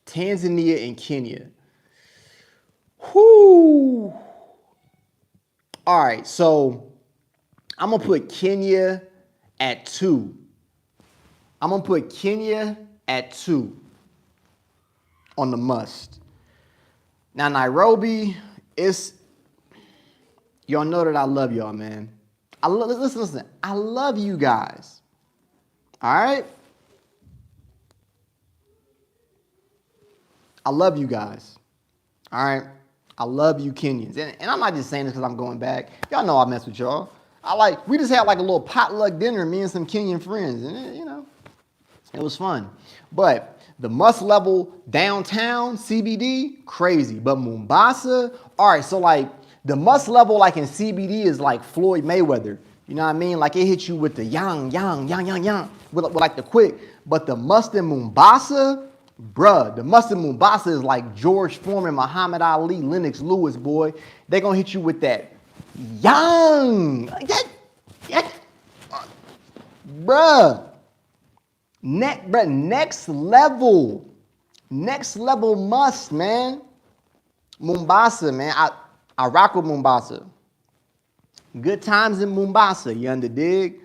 Speaker 1: Tanzania and Kenya. Whoo! All right, so I'm going to put Kenya at 2. I'm going to put Kenya at 2 on the must. Now, Nairobi, y'all know that I love y'all, man. Listen, I love you guys. All right? I love you guys. All right? I love you Kenyans. And I'm not just saying this because I'm going back. Y'all know I mess with y'all. We just had like a little potluck dinner, me and some Kenyan friends. And, you know, it was fun. But the must level downtown, CBD, crazy. But Mombasa, all right, so like the must level like in CBD is like Floyd Mayweather. You know what I mean? Like it hits you with the yang, with like the quick. But the must in Mombasa, bruh, the must in Mombasa is like George Foreman, Muhammad Ali, Lennox Lewis, boy. They're going to hit you with that yang. Bruh. Next level. Next level must, man. Mombasa, man. I rock with Mombasa. Good times in Mombasa, you underdig?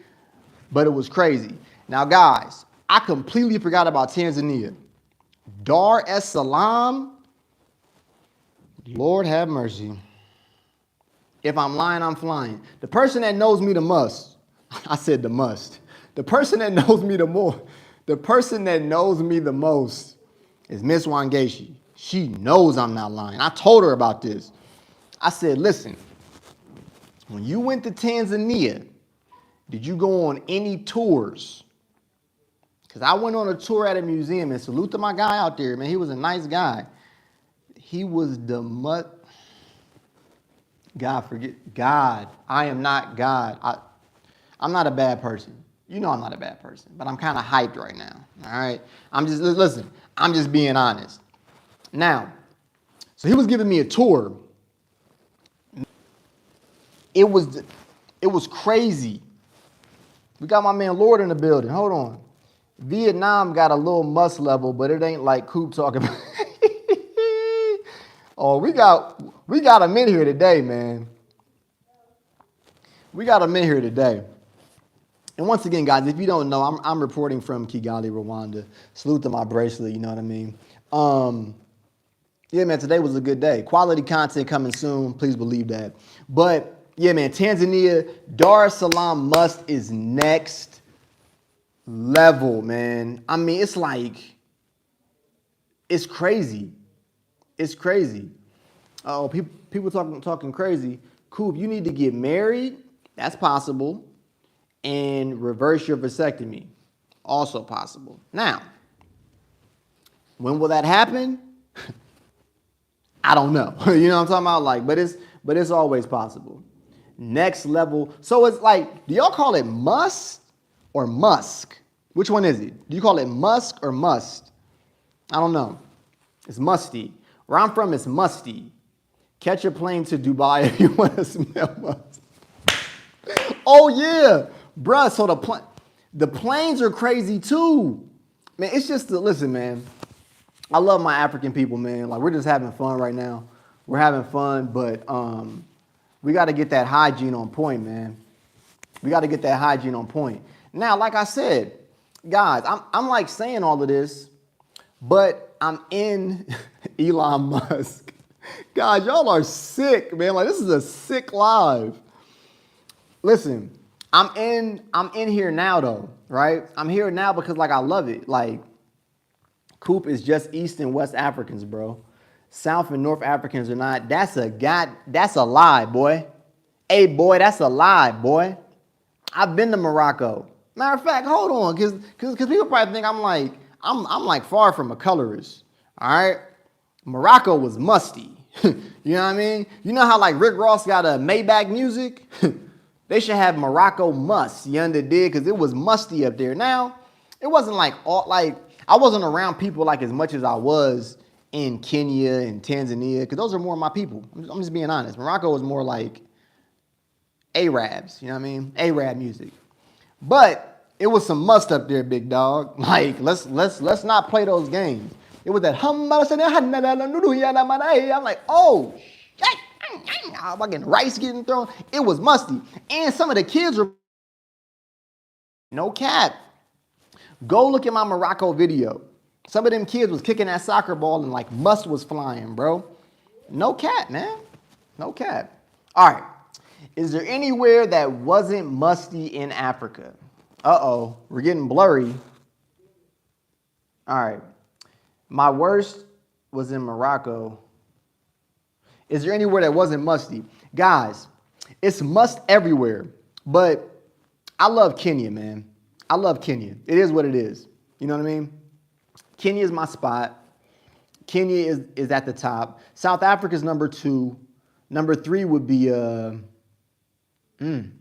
Speaker 1: But it was crazy. Now, guys, I completely forgot about Tanzania. Dar es Salaam, Lord have mercy. If I'm lying, I'm flying. The person that knows me the most, I said the must. The person that knows me the most is Miss Wangeshi. She knows I'm not lying. I told her about this. I said, listen, when you went to Tanzania, did you go on any tours? Because I went on a tour at a museum, and salute to my guy out there, man. He was a nice guy. He was God, I am not God. I'm not a bad person. You know I'm not a bad person, but I'm kind of hyped right now, all right? I'm just being honest. Now, so he was giving me a tour. It was crazy. We got my man Lord in the building. Hold on. Vietnam got a little must level, but it ain't like Coop talking about. Oh, we got him in here today, man. We got him in here today. And once again, guys, if you don't know, I'm reporting from Kigali, Rwanda. Salute to my bracelet, you know what I mean? Yeah, man, today was a good day. Quality content coming soon. Please believe that. But, yeah, man, Tanzania, Dar es Salaam must is next level, man. I mean, it's like, it's crazy. It's crazy. Oh, people talking crazy. Coop, you need to get married. That's possible. And reverse your vasectomy. Also possible. Now, when will that happen? I don't know. You know what I'm talking about? Like, but it's always possible. Next level. So it's like, do y'all call it must or musk? Which one is it? Do you call it musk or must? I don't know. It's musty. Where I'm from, it's musty. Catch a plane to Dubai if you want to smell must. Oh yeah, bruh. So the planes are crazy too, man. It's just listen, man. I love my African people, man. Like, we're just having fun right now. We're having fun, but we got to get that hygiene on point, man. We got to get that hygiene on point. Now, like I said, guys, I'm like saying all of this, but I'm in Elon Musk. Guys, y'all are sick, man. Like, this is a sick live. Listen, I'm in here now though, right? I'm here now because like I love it. Like, Coop is just East and West Africans, bro. South and North Africans are not. That's a lie, boy. Hey, boy, that's a lie, boy. I've been to Morocco. Matter of fact, hold on, because people probably think I'm like far from a colorist. All right, Morocco was musty. You know what I mean? You know how like Rick Ross got a Maybach music? They should have Morocco must. You under dig? Because it was musty up there. Now, it wasn't like all like. I wasn't around people like as much as I was in Kenya and Tanzania, because those are more my people. I'm just being honest. Morocco was more like Arabs, you know what I mean? Arab music. But it was some must up there, big dog. Like, let's not play those games. It was that I'm like, oh shit. Fucking rice getting thrown. It was musty. And some of the kids were no cap. Go look at my Morocco video. Some of them kids was kicking that soccer ball and like must was flying, bro. No cap, man. No cap. All right. Is there anywhere that wasn't musty in Africa? Uh-oh. We're getting blurry. All right. My worst was in Morocco. Is there anywhere that wasn't musty? Guys, it's must everywhere. But I love Kenya, man. I love Kenya. It is what it is. You know what I mean? Kenya is my spot. Kenya is at the top. South Africa's number 2. Number 3 would be, I don't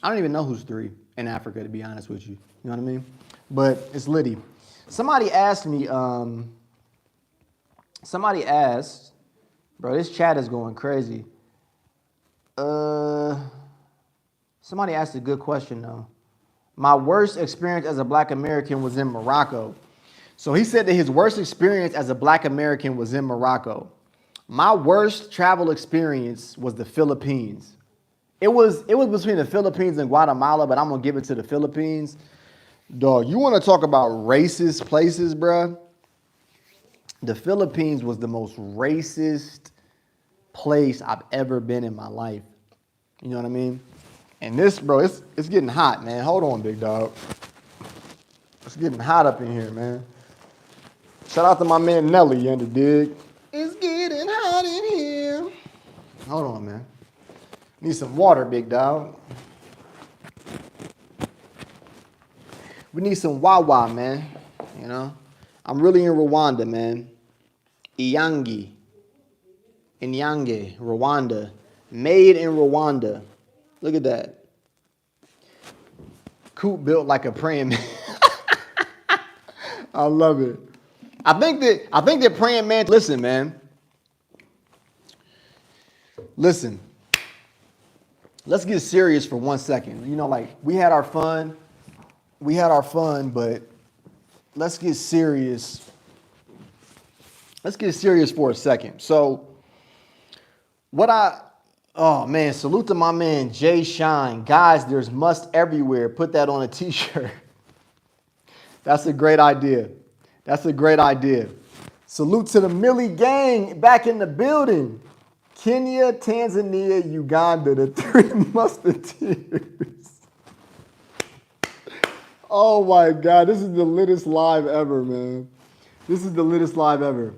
Speaker 1: even know who's 3 in Africa, to be honest with you. You know what I mean? But it's litty. Somebody asked me, bro, this chat is going crazy. Somebody asked a good question, though. My worst experience as a black American was in Morocco. So he said that his worst experience as a black American was in Morocco. My worst travel experience was the Philippines. It was between the Philippines and Guatemala, but I'm going to give it to the Philippines. Dog, you want to talk about racist places, bruh? The Philippines was the most racist place I've ever been in my life. You know what I mean? And this, bro, it's getting hot, man. Hold on, big dog. It's getting hot up in here, man. Shout out to my man Nelly, you under dig? It's getting hot in here. Hold on, man. Need some water, big dog. We need some Wawa, man. You know? I'm really in Rwanda, man. Inyange, Rwanda. Made in Rwanda. Look at that. Coop built like a praying man. I love it. I think that praying man. Listen, man. Listen. Let's get serious for 1 second. You know, like we had our fun, but let's get serious. Let's get serious for a second. So, what I Oh man, salute to my man Jay Shine. Guys, there's must everywhere. Put that on a t-shirt. That's a great idea. That's a great idea. Salute to the Millie gang back in the building. Kenya, Tanzania, Uganda, the three musketeers. Oh my God, this is the littest live ever, man. This is the littest live ever.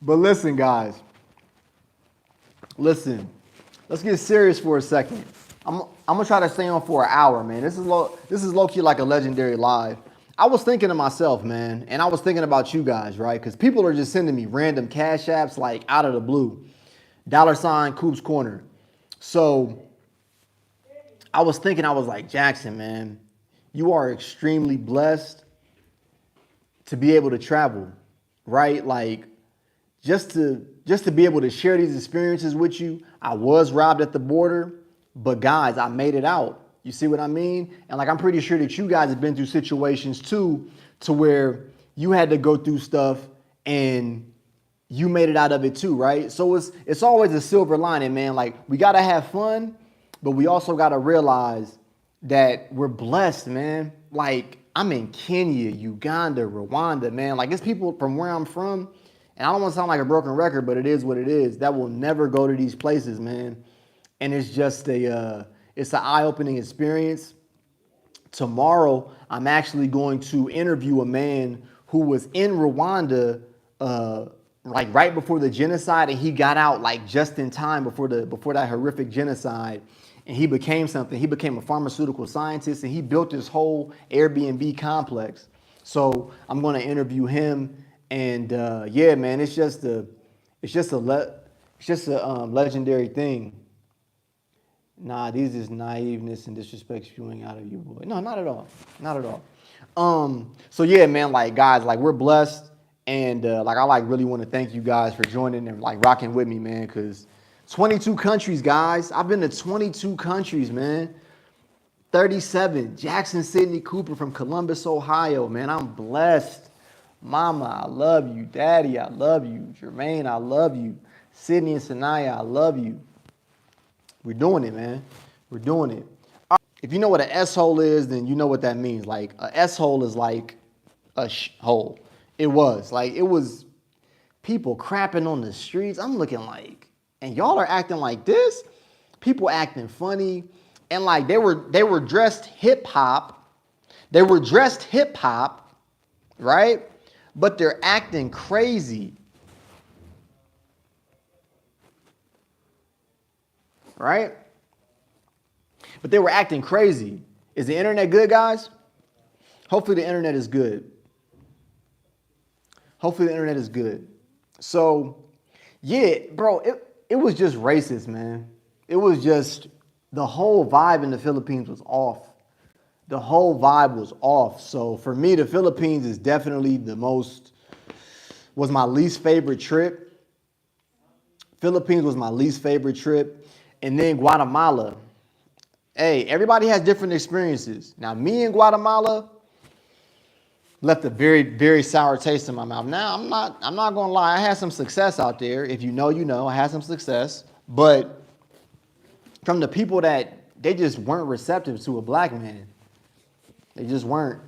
Speaker 1: But listen, guys. Listen. Let's get serious for a second. I'm gonna try to stay on for an hour, man. This is low key like a legendary live. I was thinking to myself, man, and I was thinking about you guys, right? Because people are just sending me random cash apps like out of the blue. $ Coops Corner. So I was thinking, I was like, Jackson, man, you are extremely blessed to be able to travel, right? Like just to be able to share these experiences with you. I was robbed at the border, but guys, I made it out. You see what I mean? And like, I'm pretty sure that you guys have been through situations too, to where you had to go through stuff and you made it out of it too, right? So it's always a silver lining, man. Like, we got to have fun, but we also got to realize that we're blessed, man. Like, I'm in Kenya, Uganda, Rwanda, man. Like, it's people from where I'm from, and I don't want to sound like a broken record, but it is what it is, that will never go to these places, man. And it's just it's an eye-opening experience. Tomorrow, I'm actually going to interview a man who was in Rwanda, like right before the genocide, and he got out like just in time before that horrific genocide, and he became something. He became a pharmaceutical scientist, and he built this whole Airbnb complex. So I'm going to interview him, and yeah, man, it's just a legendary thing. Nah, these is naiveness and disrespect spewing out of you, boy. No, not at all. Not at all. So yeah, man, like guys, like we're blessed. And like I like really want to thank you guys for joining and like rocking with me, man, because 22 countries, guys. I've been to 22 countries, man. 37. Jackson Sidney Cooper from Columbus, Ohio, man. I'm blessed. Mama, I love you. Daddy, I love you. Jermaine, I love you. Sydney and Sanaya, I love you. We're doing it, man. We're doing it. If you know what an S-hole is, then you know what that means. Like, a S-hole is like a hole. It was people crapping on the streets. I'm looking like, and y'all are acting like this? People acting funny. And like, they were dressed hip-hop. They were dressed hip-hop, right? But they're acting crazy. Right? But they were acting crazy. Is the internet good, guys? Hopefully the internet is good. Hopefully the internet is good. So, yeah, bro, it was just racist, man. It was just, the whole vibe in the Philippines was off. The whole vibe was off. So for me, the Philippines is definitely was my least favorite trip. Philippines was my least favorite trip. And then Guatemala. Hey, everybody has different experiences. Now, me in Guatemala left a very, very sour taste in my mouth. Now, I'm not gonna lie, I had some success out there. If you know, you know, I had some success. But from the people that they just weren't receptive to a black man. They just weren't.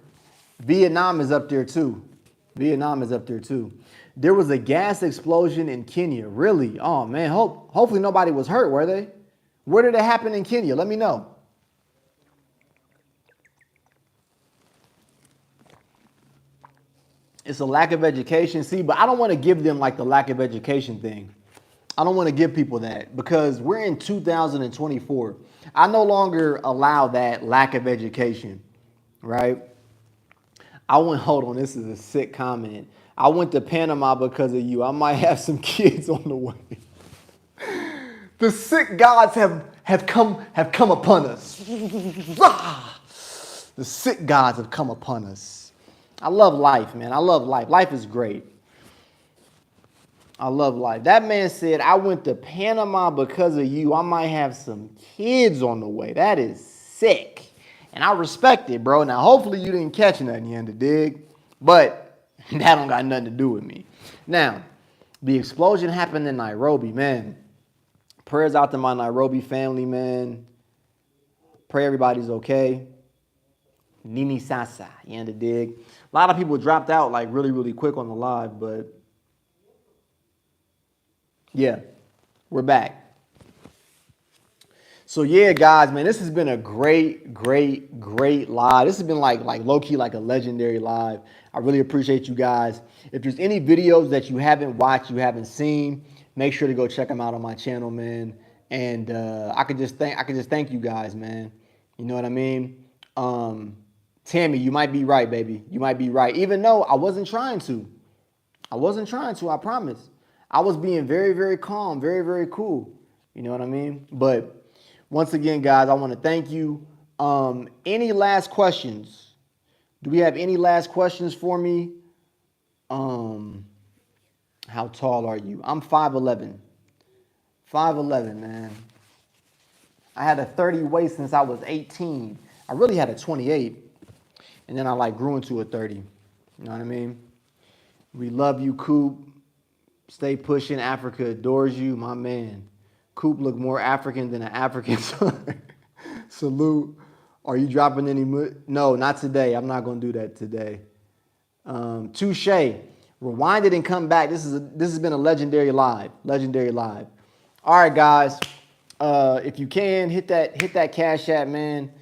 Speaker 1: Vietnam is up there too. Vietnam is up there too. There was a gas explosion in Kenya. Really? Oh man, hopefully nobody was hurt, were they? Where did it happen in Kenya? Let me know. It's a lack of education. See, but I don't want to give them like the lack of education thing. I don't want to give people that because we're in 2024. I no longer allow that lack of education, right? Hold on, this is a sick comment. I went to Panama because of you. I might have some kids on the way. The sick gods have come upon us. The sick gods have come upon us. I love life, man. I love life. Life is great. I love life. That man said, I went to Panama because of you. I might have some kids on the way. That is sick. And I respect it, bro. Now, hopefully you didn't catch nothing you had to dig, but that don't got nothing to do with me. Now, the explosion happened in Nairobi, man. Prayers out to my Nairobi family, man. Pray everybody's okay. Nini Sasa, you had to dig. A lot of people dropped out like really, really quick on the live, but yeah, we're back. So yeah, guys, man, this has been a great, great, great live. This has been like low-key, like a legendary live. I really appreciate you guys. If there's any videos that you haven't watched, you haven't seen, make sure to go check them out on my channel, man. And I could just thank you guys, man. You know what I mean? Tammy, you might be right, baby. You might be right. Even though I wasn't trying to. I promise. I was being very, very calm, very, very cool. You know what I mean? But once again, guys, I want to thank you. Any last questions? Do we have any last questions for me? How tall are you? I'm 5'11". 5'11", man. I had a 30 waist since I was 18. I really had a 28. And then I like grew into a 30. You know what I mean? We love you, Coop. Stay pushing. Africa adores you, my man. Coop look more African than an African. Salute. Are you dropping any? No, not today. I'm not going to do that today. Touche. Rewind it and come back. This has been a legendary live. Legendary live. All right, guys. If you can hit that Cash App, man.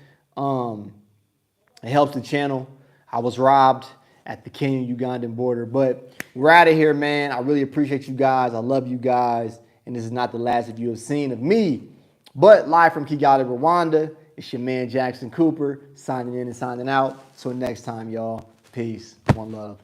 Speaker 1: It helps the channel. I was robbed at the Kenyan-Ugandan border, but we're out of here, man. I really appreciate you guys. I love you guys. And this is not the last of you have seen of me. But live from Kigali, Rwanda, it's your man Jackson Cooper signing in and signing out. Till next time, y'all. Peace. One love.